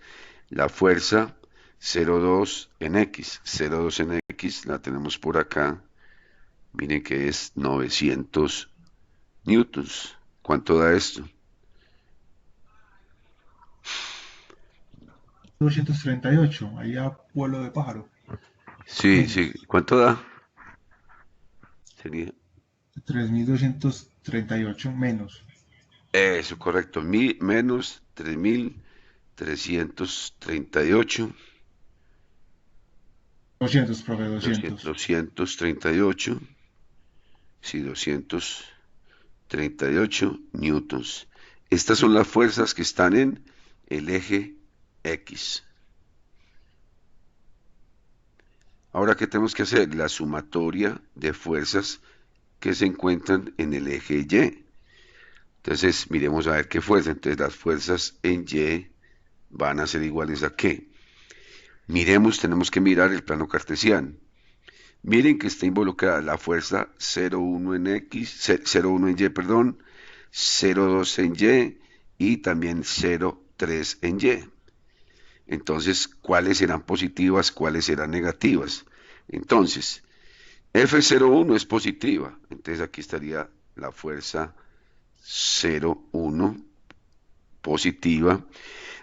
A: la fuerza 0,2 en X. 0,2 en X la tenemos por acá. Miren que es 900 newtons. ¿Cuánto da esto?
D: 238, ahí a vuelo de pájaro.
A: Sí, sí. ¿Cuánto da? Sería
D: 3238 menos.
A: eso, correcto. Menos 3338.
D: 200, profe, 200.
A: 238. Sí, 238 newtons. Estas son las fuerzas que están en el eje X. Ahora, ¿qué tenemos que hacer? La sumatoria de fuerzas que se encuentran en el eje Y. Entonces, miremos a ver qué fuerza. Entonces, las fuerzas en Y van a ser iguales a qué. Miremos, tenemos que mirar el plano cartesiano. Miren que está involucrada la fuerza 0,1 en X, 0,1 en Y, perdón, 0,2 en Y y también 0,3 en Y. Entonces, ¿cuáles serán positivas, cuáles serán negativas? Entonces, F01 es positiva. Entonces, aquí estaría la fuerza 0,1 positiva.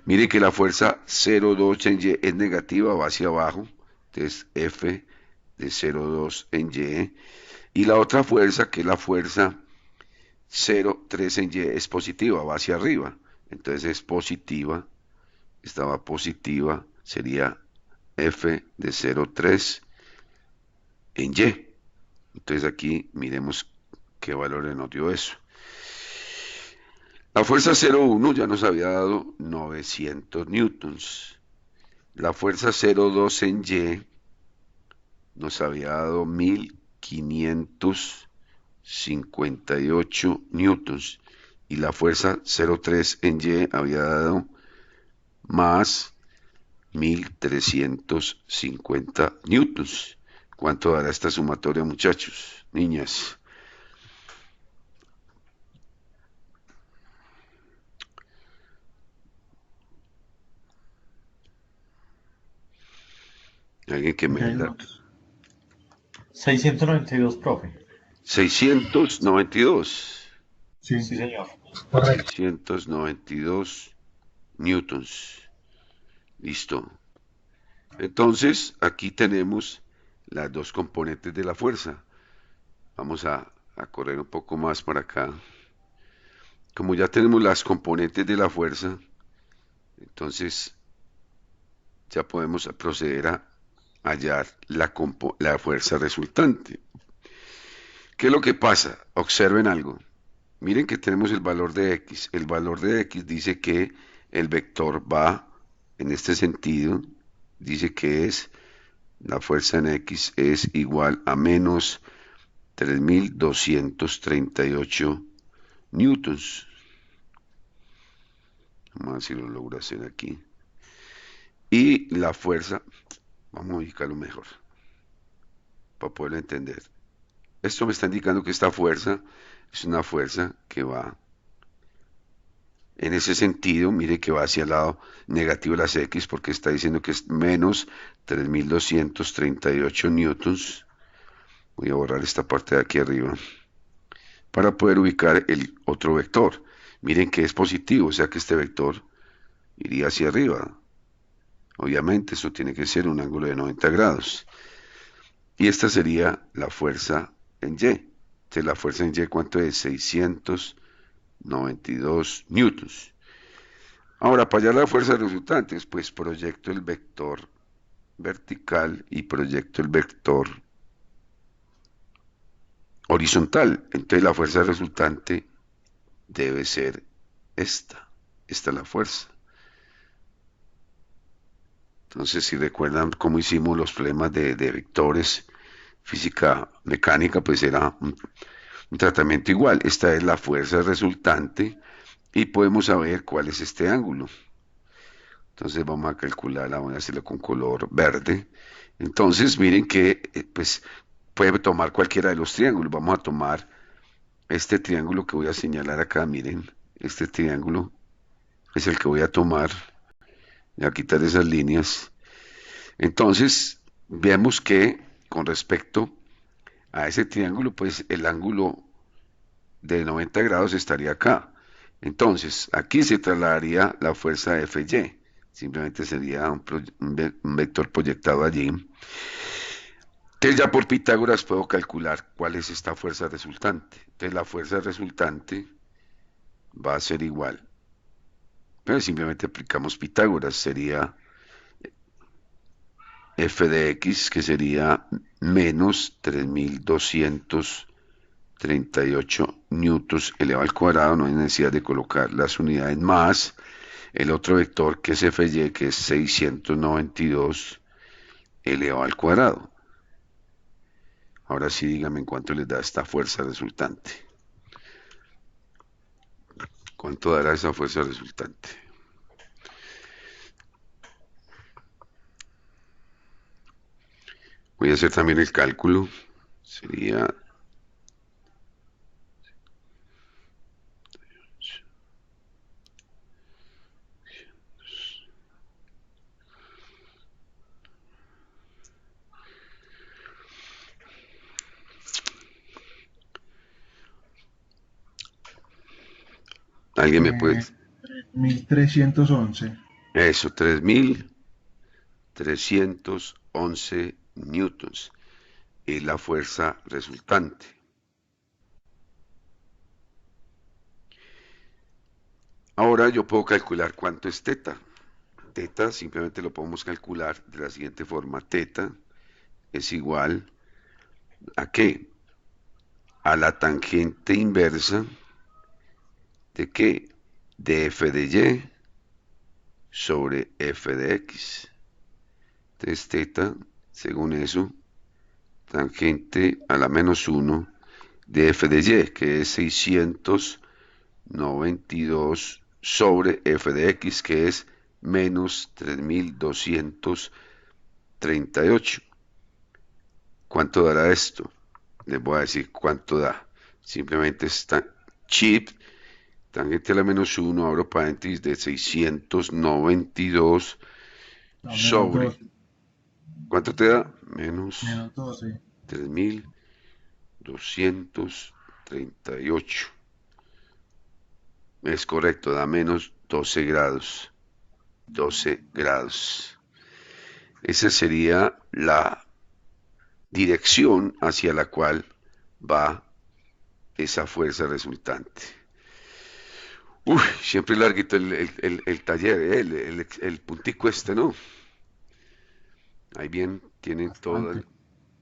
A: Mire que la fuerza 0,2 en Y es negativa, va hacia abajo. Entonces, F de 0,2 en Y. Y la otra fuerza, que es la fuerza 0,3 en Y, es positiva, va hacia arriba. Entonces, es positiva. Estaba positiva, sería F de 0,3 en Y. Entonces aquí miremos qué valores nos dio eso. La fuerza 0,1 ya nos había dado 900 newtons. La fuerza 0,2 en Y nos había dado 1558 newtons. Y la fuerza 0,3 en Y había dado más 1350 newtons. ¿Cuánto dará esta sumatoria, muchachos, niñas? Alguien que me diga.
F: 692, profe.
A: 692.
D: Sí,
F: Sí, señor.
D: correcto.
A: 692 newtons. Listo. Entonces, aquí tenemos las dos componentes de la fuerza. Vamos a correr un poco más para acá. Como ya tenemos las componentes de la fuerza, entonces ya podemos proceder a hallar la fuerza resultante. ¿Qué es lo que pasa? Observen algo. Miren que tenemos el valor de X. El valor de X dice que el vector va en este sentido. Dice que es la fuerza en X es igual a menos 3238 newtons. Vamos a ver si lo logro hacer aquí. Y la fuerza, vamos a ubicarlo mejor para poderlo entender. Esto me está indicando que esta fuerza es una fuerza que va en ese sentido. Mire que va hacia el lado negativo de las X porque está diciendo que es menos 3238 newtons. Voy a borrar esta parte de aquí arriba para poder ubicar el otro vector. Miren que es positivo, o sea que este vector iría hacia arriba. Obviamente eso tiene que ser un ángulo de 90 grados. Y esta sería la fuerza en Y. Entonces la fuerza en Y, ¿cuánto es? 692 newtons. Ahora, para hallar la fuerza resultante, pues proyecto el vector vertical y proyecto el vector horizontal. Entonces la fuerza resultante debe ser esta. Esta es la fuerza. Entonces, si recuerdan cómo hicimos los problemas de vectores, física mecánica, pues era un tratamiento igual. Esta es la fuerza resultante y podemos saber cuál es este ángulo. Entonces vamos a calcularla, voy a hacerlo con color verde. Entonces miren que pues puede tomar cualquiera de los triángulos. Vamos a tomar este triángulo que voy a señalar acá, miren. Este triángulo es el que voy a tomar. Voy a quitar esas líneas. Entonces vemos que con respecto a ese triángulo, pues el ángulo de 90 grados estaría acá. Entonces, aquí se trasladaría la fuerza Fy. Simplemente sería un vector proyectado allí. Entonces, ya por Pitágoras puedo calcular cuál es esta fuerza resultante. Entonces, la fuerza resultante va a ser igual. Pero simplemente aplicamos Pitágoras. Sería F de X, que sería menos 3238 newtons elevado al cuadrado. No hay necesidad de colocar las unidades más el otro vector que es Fy, que es 692 elevado al cuadrado. Ahora sí díganme en cuánto les da esta fuerza resultante. ¿Cuánto dará esa fuerza resultante? Voy a hacer también el cálculo. Sería... ¿Alguien me puede...?
D: 1311.
A: Eso, 3311 newtons es la fuerza resultante. Ahora yo puedo calcular cuánto es teta. Teta simplemente lo podemos calcular de la siguiente forma. Teta es igual ¿a qué? A la tangente inversa de qué? De f de y sobre f de x. Entonces teta, según eso, tangente a la menos 1 de f de y, que es 692 sobre f de x, que es menos 3238. ¿Cuánto dará esto? Les voy a decir cuánto da. Simplemente está chip, tangente a la menos 1, abro paréntesis, de 692
D: No, menos
A: sobre...
D: 12.
A: ¿Cuánto te da? Menos
D: Menos 12.
A: 3238. Es correcto, da menos 12 grados. 12 grados. Esa sería la dirección hacia la cual va esa fuerza resultante. Uy, siempre larguito el taller, el puntico este, ¿no? Ahí bien, tienen todo.
D: Bastante.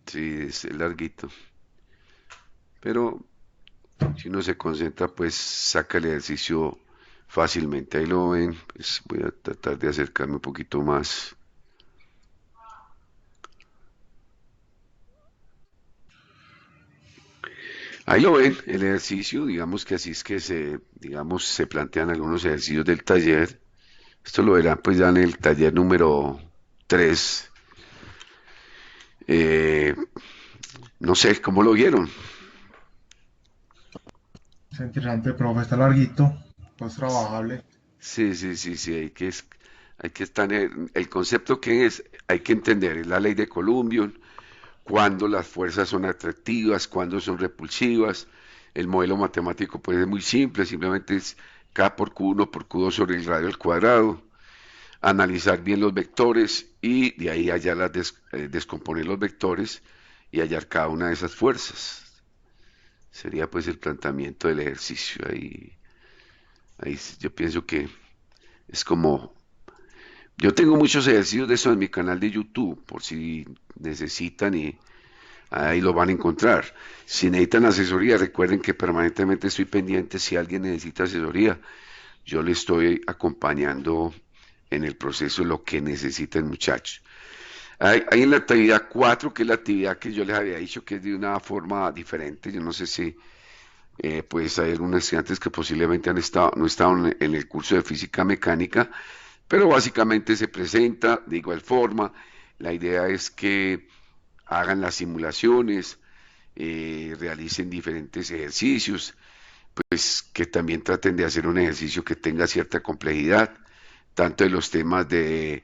A: Sí, es larguito. Pero si uno se concentra, pues saca el ejercicio fácilmente. Ahí lo ven. Pues voy a tratar de acercarme un poquito más. Ahí lo ven, el ejercicio, digamos que así es que se plantean algunos ejercicios del taller. Esto lo verán pues ya en el taller número 3. No sé, ¿cómo lo vieron?
D: Es interesante, profe, está larguito, pues trabajable.
A: Sí, hay que estar el concepto que es, hay que entender, es la ley de Coulomb, cuándo las fuerzas son atractivas, cuándo son repulsivas. El modelo matemático pues es muy simple, simplemente es K por Q1 por Q2 sobre el radio al cuadrado. Analizar bien los vectores y de ahí hallar descomponer los vectores y hallar cada una de esas fuerzas. Sería pues el planteamiento del ejercicio. Ahí yo pienso que es como... Yo tengo muchos ejercicios de eso en mi canal de YouTube, por si necesitan y ahí lo van a encontrar. Si necesitan asesoría, recuerden que permanentemente estoy pendiente si alguien necesita asesoría. Yo le estoy acompañando en el proceso de lo que necesiten, muchachos. Hay en la actividad 4, que es la actividad que yo les había dicho que es de una forma diferente. Yo no sé si pues hay algunos estudiantes que posiblemente no estaban en el curso de física mecánica, pero básicamente se presenta de igual forma. La idea es que hagan las simulaciones, realicen diferentes ejercicios, pues que también traten de hacer un ejercicio que tenga cierta complejidad, tanto de los temas del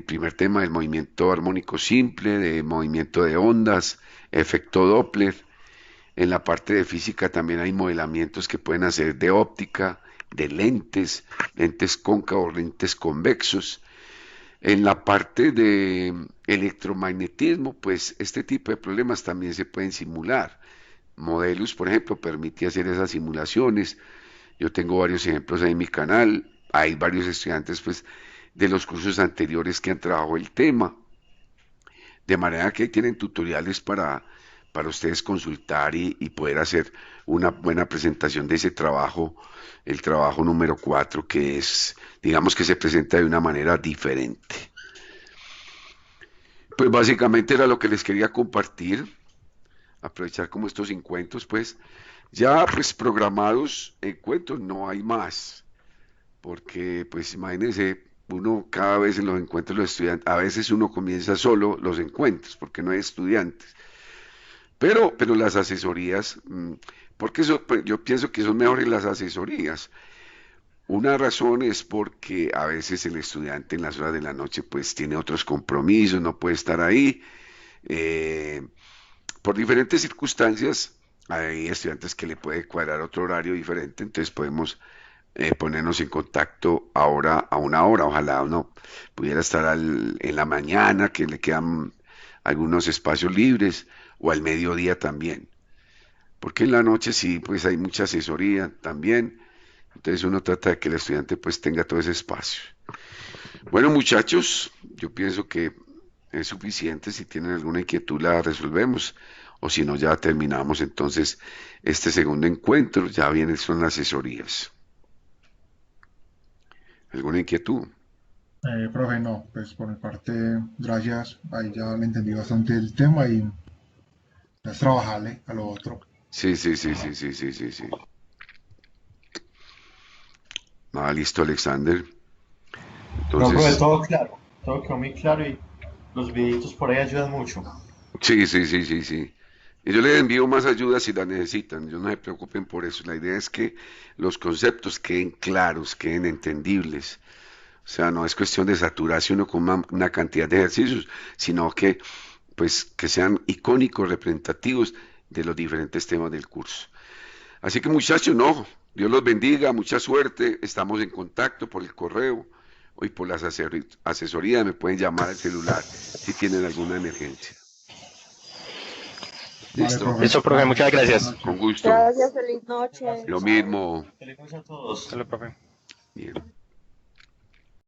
A: primer tema del movimiento armónico simple, de movimiento de ondas, efecto Doppler. En la parte de física también hay modelamientos que pueden hacer de óptica, de lentes, lentes cóncavos, lentes convexos. En la parte de electromagnetismo, pues este tipo de problemas también se pueden simular. Modelus, por ejemplo, permite hacer esas simulaciones. Yo tengo varios ejemplos ahí en mi canal. Hay varios estudiantes, pues, de los cursos anteriores que han trabajado el tema. De manera que ahí tienen tutoriales para ustedes consultar y poder hacer una buena presentación de ese trabajo, el trabajo número 4, que es, digamos que se presenta de una manera diferente. Pues básicamente era lo que les quería compartir, aprovechar como estos encuentros, pues, Ya pues programados encuentros no hay más, porque pues imagínense, uno cada vez en los encuentros de los estudiantes, a veces uno comienza solo los encuentros, porque no hay estudiantes, pero las asesorías, porque pues, yo pienso que son mejores las asesorías. Una razón es porque a veces el estudiante en las horas de la noche pues tiene otros compromisos, no puede estar ahí. eh, por diferentes circunstancias, hay estudiantes que le puede cuadrar otro horario diferente, entonces podemos ponernos en contacto ahora a una hora. Ojalá uno pudiera estar en la mañana, que le quedan algunos espacios libres, o al mediodía también. Porque en la noche sí, pues hay mucha asesoría también. Entonces uno trata de que el estudiante pues tenga todo ese espacio. Bueno, muchachos, yo pienso que es suficiente. Si tienen alguna inquietud la resolvemos, o si no ya terminamos entonces este segundo encuentro. Ya vienen son las asesorías. ¿Alguna inquietud?
D: Profe, no, pues por mi parte, gracias. Ahí ya le entendí bastante el tema y es trabajarle a lo otro.
A: Sí, sí, sí, sí, sí, sí, sí, sí. Ah, listo, Alexander.
F: No, profe,
A: Entonces,
F: todo claro. Todo quedó muy claro y los videitos por ahí ayudan mucho.
A: sí, sí, sí, sí, sí. Y yo les envío más ayuda si la necesitan. Yo no se preocupen por eso. La idea es que los conceptos queden claros, queden entendibles. O sea, no es cuestión de saturarse uno con una cantidad de ejercicios, sino que, pues, que sean icónicos, representativos de los diferentes temas del curso. Así que muchachos, no, Dios los bendiga, mucha suerte, estamos en contacto por el correo y por las asesorías, me pueden llamar al celular si tienen alguna emergencia.
D: Vale,
A: Listo,
D: profe,
E: Listo, profe, muchas
D: buenas
E: gracias.
A: con
D: noches.
A: gusto,
C: Gracias, feliz noche.
A: lo
C: Chao.
A: mismo,
F: Feliz noche a todos.
E: Hasta luego, profe.
A: bien.